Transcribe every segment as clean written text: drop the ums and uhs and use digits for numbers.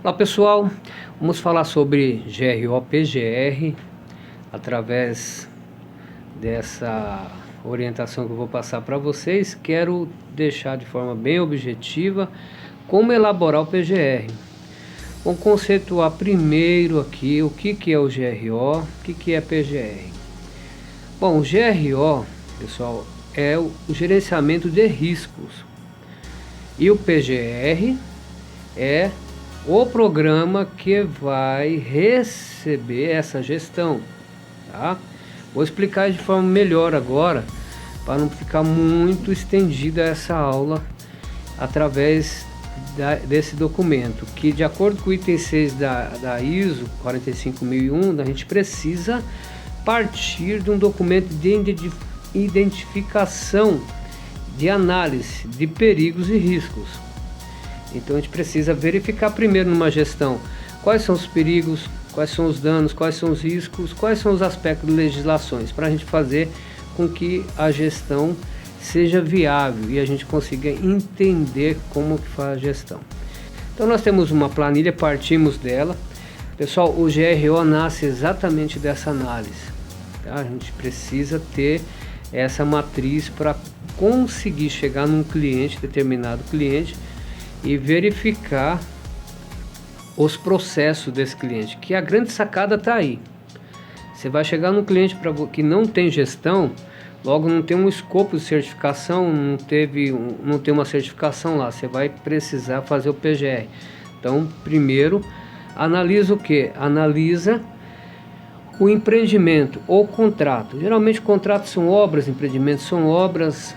Olá pessoal, vamos falar sobre GRO-PGR através dessa orientação que eu vou passar para vocês. Quero deixar de forma bem objetiva como elaborar o PGR. Vamos conceituar primeiro aqui o que é o GRO, o que é PGR. Bom, o GRO, pessoal, é o gerenciamento de riscos e o PGR é o programa que vai receber essa gestão, tá? Vou explicar de forma melhor agora, para não ficar muito estendida essa aula, através desse documento, que de acordo com o item 6 da ISO 45001, a gente precisa partir de um documento de identificação, de análise de perigos e riscos. Então a gente precisa verificar primeiro numa gestão quais são os perigos, quais são os danos, quais são os riscos, quais são os aspectos de legislações, para a gente fazer com que a gestão seja viável e a gente consiga entender como que faz a gestão. Então nós temos uma planilha, partimos dela. Pessoal, o GRO nasce exatamente dessa análise, tá? A gente precisa ter essa matriz para conseguir chegar num cliente, determinado cliente, e verificar os processos desse cliente, que a grande sacada está aí. Você vai chegar num cliente que não tem gestão, logo não tem um escopo de certificação, não tem uma certificação lá, você vai precisar fazer o PGR. Então, primeiro, analisa o que? Analisa o empreendimento ou contrato. Geralmente contratos são obras, empreendimentos são obras,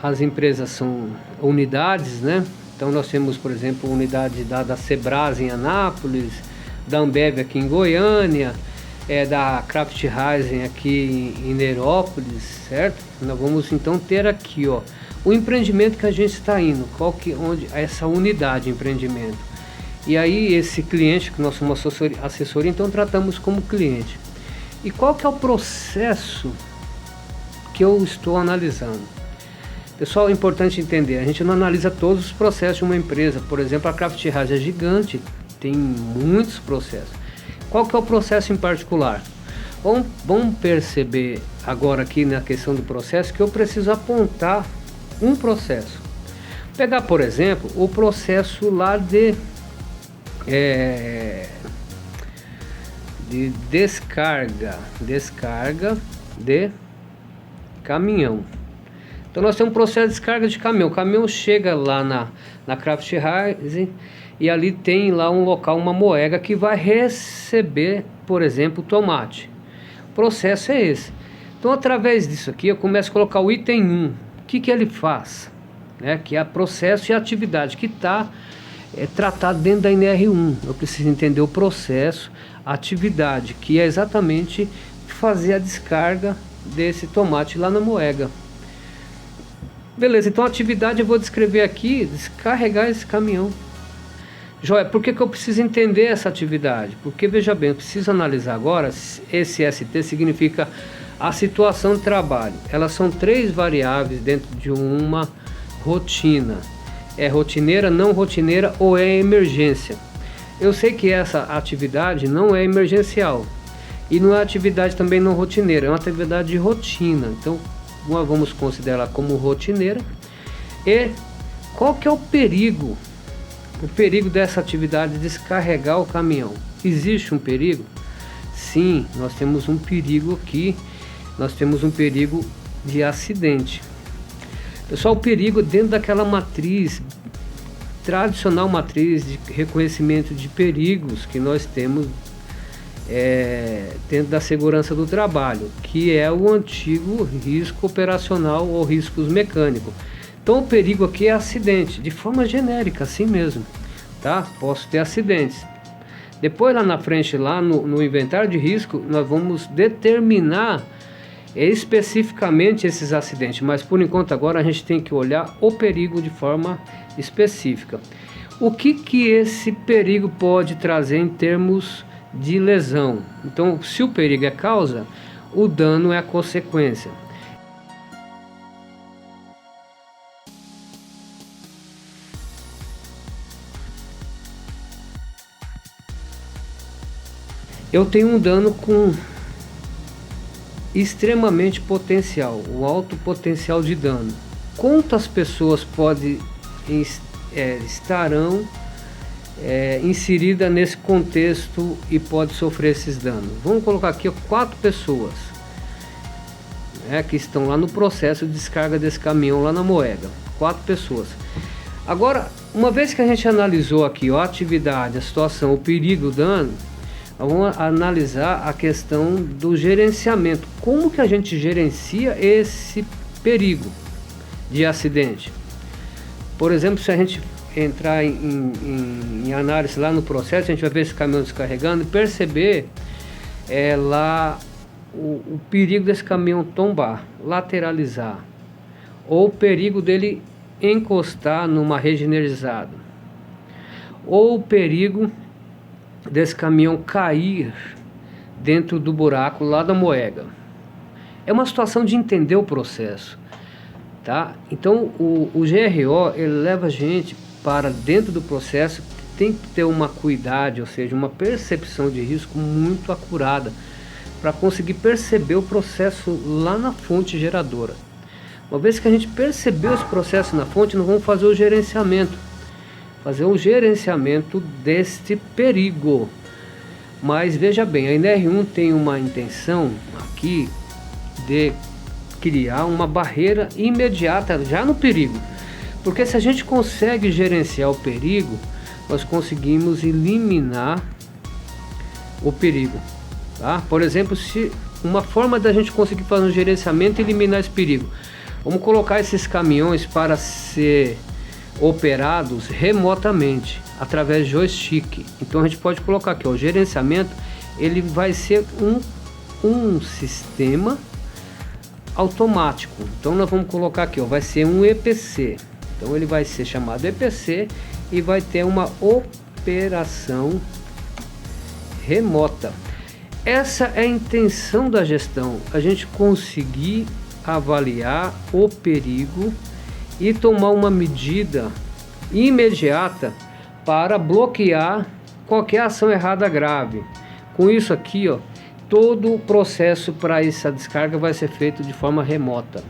as empresas são unidades, né? Então nós temos, por exemplo, unidade da Sebrasa em Anápolis, da Ambev aqui em Goiânia, da Kraft Heinz aqui em Nerópolis, certo? Nós vamos então ter aqui, ó, o empreendimento que a gente está indo, onde essa unidade de empreendimento. E aí esse cliente, que nós somos assessoria, então tratamos como cliente. E qual que é o processo que eu estou analisando? Pessoal, é importante entender, a gente não analisa todos os processos de uma empresa. Por exemplo, a Kraft Heinz é gigante, tem muitos processos. Qual que é o processo em particular? Vamos perceber agora aqui na questão do processo que eu preciso apontar um processo. Pegar, por exemplo, o processo lá de descarga de caminhão. Então nós temos um processo de descarga de caminhão. O caminhão chega lá na Kraft Heinz e ali tem lá um local, uma moega que vai receber, por exemplo, tomate. O processo é esse. Então através disso aqui eu começo a colocar o item 1. O que ele faz? Que é processo e atividade que está tratado dentro da NR1. Eu preciso entender o processo, a atividade, que é exatamente fazer a descarga desse tomate lá na moega. Beleza, então a atividade eu vou descrever aqui, descarregar esse caminhão. Joia, por que eu preciso entender essa atividade? Porque, veja bem, eu preciso analisar agora, esse ST significa a situação de trabalho. Elas são 3 variáveis dentro de uma rotina. É rotineira, não rotineira ou é emergência. Eu sei que essa atividade não é emergencial. E não é atividade também não rotineira, é uma atividade de rotina. Então, nós vamos considerar como rotineira. E qual que é o perigo? O perigo dessa atividade de descarregar o caminhão. Existe um perigo? Sim, nós temos um perigo aqui. Nós temos um perigo de acidente. Pessoal, o perigo dentro daquela matriz, tradicional matriz de reconhecimento de perigos que nós temos dentro da segurança do trabalho, que é o antigo risco operacional ou riscos mecânicos. Então o perigo aqui é acidente, de forma genérica, assim mesmo, tá? Posso ter acidentes. Depois lá na frente, lá no inventário de risco, nós vamos determinar especificamente esses acidentes, mas por enquanto agora a gente tem que olhar o perigo de forma específica. O que esse perigo pode trazer em termos de lesão? Então, se o perigo é causa, o dano é a consequência. eu tenho um dano com extremamente potencial, um alto potencial de dano. Quantas pessoas estarão inseridas nesse contexto e pode sofrer esses danos? Vamos colocar aqui 4 pessoas, que estão lá no processo de descarga desse caminhão lá na Moega. 4 pessoas. Agora, uma vez que a gente analisou aqui a atividade, a situação, o perigo, o dano, vamos analisar a questão do gerenciamento. Como que a gente gerencia esse perigo de acidente? Por exemplo, se a gente entrar em análise lá no processo, a gente vai ver esse caminhão descarregando e perceber lá o perigo desse caminhão tombar, lateralizar, ou o perigo dele encostar numa regenerizada, ou o perigo desse caminhão cair dentro do buraco lá da Moega. É uma situação de entender o processo, tá? Então o GRO, ele leva a gente para dentro do processo, tem que ter uma cuidado, ou seja, uma percepção de risco muito acurada para conseguir perceber o processo lá na fonte geradora. Uma vez que a gente percebeu esse processo na fonte, nós vamos fazer o gerenciamento deste perigo. Mas veja bem, a NR1 tem uma intenção aqui de criar uma barreira imediata já no perigo, porque se a gente consegue gerenciar o perigo, nós conseguimos eliminar o perigo, tá? Por exemplo, se uma forma da gente conseguir fazer um gerenciamento e eliminar esse perigo, vamos colocar esses caminhões para ser operados remotamente através de joystick. Então a gente pode colocar aqui, o gerenciamento, ele vai ser um sistema automático. Então nós vamos colocar aqui, vai ser um EPC. Então ele vai ser chamado EPC e vai ter uma operação remota. Essa é a intenção da gestão, a gente conseguir avaliar o perigo e tomar uma medida imediata para bloquear qualquer ação errada grave. Com isso aqui, todo o processo para essa descarga vai ser feito de forma remota.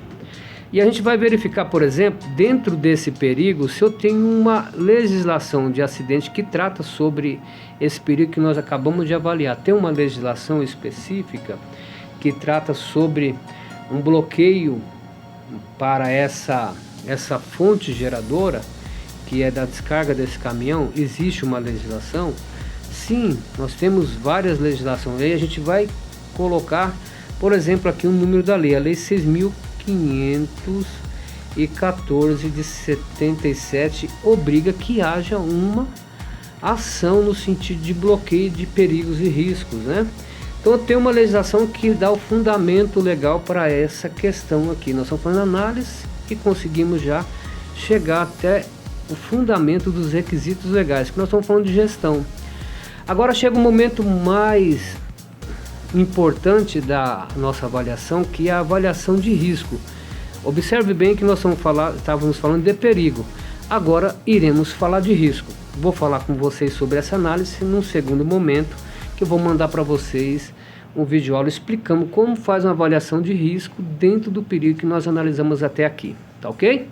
E a gente vai verificar, por exemplo, dentro desse perigo, se eu tenho uma legislação de acidente que trata sobre esse perigo que nós acabamos de avaliar. Tem uma legislação específica que trata sobre um bloqueio para essa fonte geradora, que é da descarga desse caminhão. Existe uma legislação? Sim, nós temos várias legislações. Aí a gente vai colocar, por exemplo, aqui o número da lei, a lei 6.514 de 77 obriga que haja uma ação no sentido de bloqueio de perigos e riscos, né? Então tem uma legislação que dá o fundamento legal para essa questão aqui. Nós estamos fazendo análise e conseguimos já chegar até o fundamento dos requisitos legais, que nós estamos falando de gestão. Agora chega o momento mais importante da nossa avaliação, que é a avaliação de risco. Observe bem que nós estávamos falando de perigo, agora iremos falar de risco. Vou falar com vocês sobre essa análise num segundo momento, que eu vou mandar para vocês um vídeo aula explicando como faz uma avaliação de risco dentro do perigo que nós analisamos até aqui, tá ok?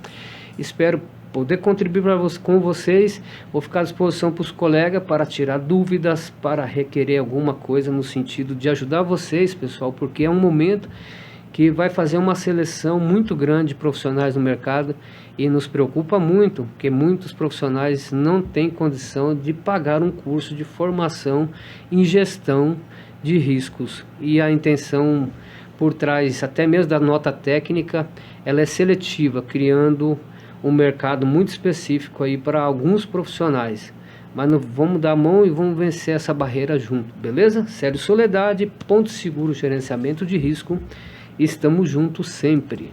Espero poder contribuir com vocês. Vou ficar à disposição para os colegas para tirar dúvidas, para requerer alguma coisa no sentido de ajudar vocês, pessoal, porque é um momento que vai fazer uma seleção muito grande de profissionais no mercado e nos preocupa muito, porque muitos profissionais não têm condição de pagar um curso de formação em gestão de riscos. E a intenção por trás, até mesmo da nota técnica, ela é seletiva, criando um mercado muito específico aí para alguns profissionais. Mas vamos dar a mão e vamos vencer essa barreira junto, beleza? Célio Soledade, Ponto Seguro Gerenciamento de Risco. Estamos juntos sempre.